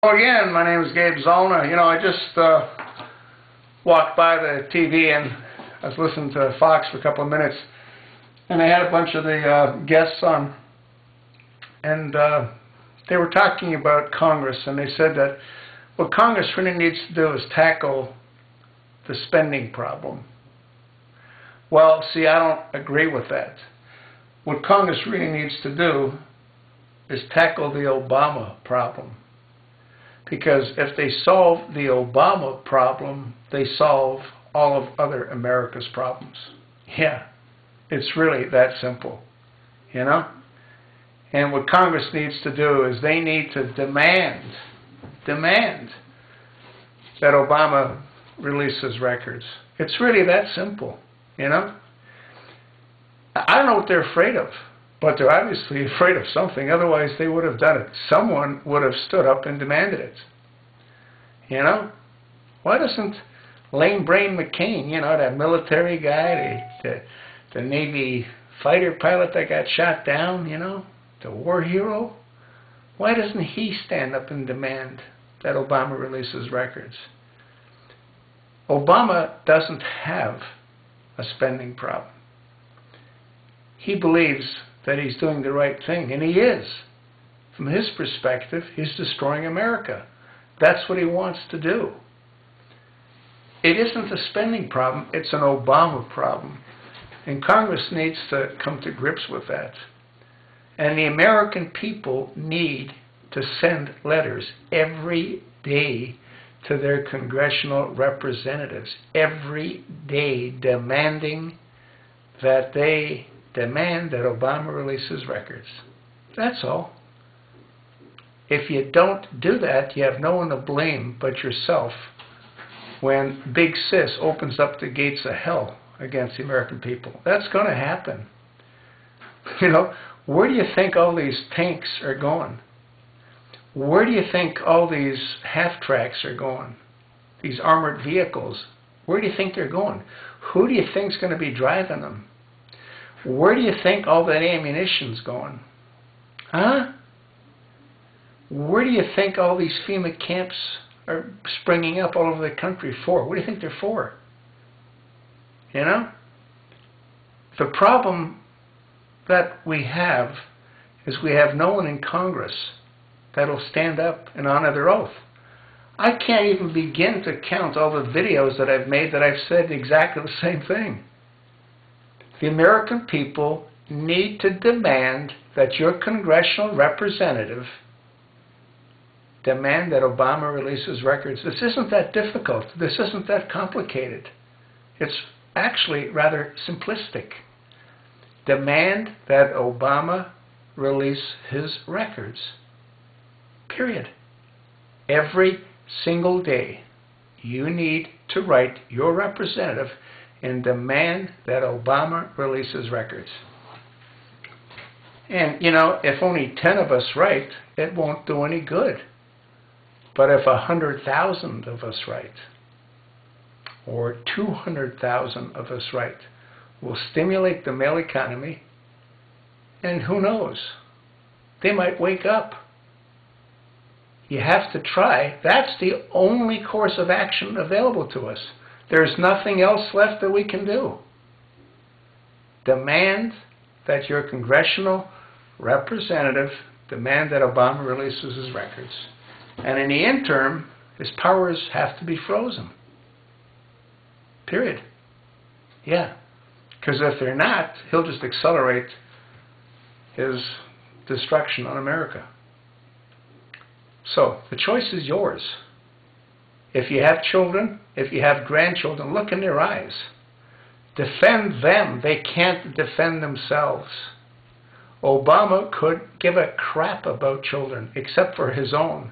Well, again, my name is Gabe Zollner. You know, I just walked by the TV and I was listening to Fox for a couple of minutes, and they had a bunch of the guests on, and they were talking about Congress, and they said that what Congress really needs to do is tackle the spending problem. Well, see, I don't agree with that. What Congress really needs to do is tackle the Obama problem. Because if they solve the Obama problem, they solve all of other America's problems. Yeah, it's really that simple, you know? And what Congress needs to do is they need to demand that Obama release his records. It's really that simple, you know? I don't know what they're afraid of, but they're obviously afraid of something. Otherwise, they would have done it. Someone would have stood up and demanded it. You know? Why doesn't Lane Brain McCain, you know, that military guy, the Navy fighter pilot that got shot down, you know, the war hero, why doesn't he stand up and demand that Obama release his records? Obama doesn't have a spending problem. He believes that he's doing the right thing, and he is. From his perspective, he's destroying America. That's what he wants to do. It isn't a spending problem, it's an Obama problem. And Congress needs to come to grips with that. And the American people need to send letters every day to their congressional representatives, every day demanding that Obama release his records. That's all. If you don't do that, you have no one to blame but yourself when Big Sis opens up the gates of hell against the American people. That's going to happen. You know, where do you think all these tanks are going? Where do you think all these half-tracks are going? These armored vehicles, where do you think they're going? Who do you think is going to be driving them? Where do you think all that ammunition's going? Huh? Where do you think all these FEMA camps are springing up all over the country for? What do you think they're for? You know? The problem that we have is we have no one in Congress that'll stand up and honor their oath. I can't even begin to count all the videos that I've made that I've said exactly the same thing. The American people need to demand that your congressional representative demand that Obama release his records. This isn't that difficult. This isn't that complicated. It's actually rather simplistic. Demand that Obama release his records. Period. Every single day, you need to write your representative and demand that Obama release his records. And, you know, if only 10 of us write, it won't do any good. But if 100,000 of us write, or 200,000 of us write, we'll stimulate the mail economy, and who knows, they might wake up. You have to try. That's the only course of action available to us. There's nothing else left that we can do. Demand that your congressional representative demand that Obama releases his records. And in the interim, his powers have to be frozen. Period. Yeah. Because if they're not, he'll just accelerate his destruction on America. So, the choice is yours. If you have children, if you have grandchildren, look in their eyes. Defend them. They can't defend themselves. Obama could give a crap about children, except for his own.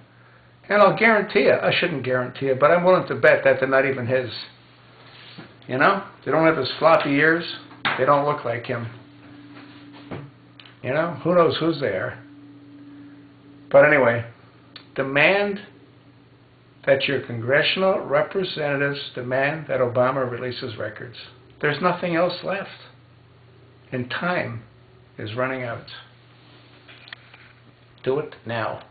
And I'll guarantee you, I shouldn't guarantee you, but I'm willing to bet that they're not even his. You know? They don't have his floppy ears. They don't look like him. You know? Who knows whose they are? But anyway, demand that your congressional representatives demand that Obama release his records. There's nothing else left. And time is running out. Do it now.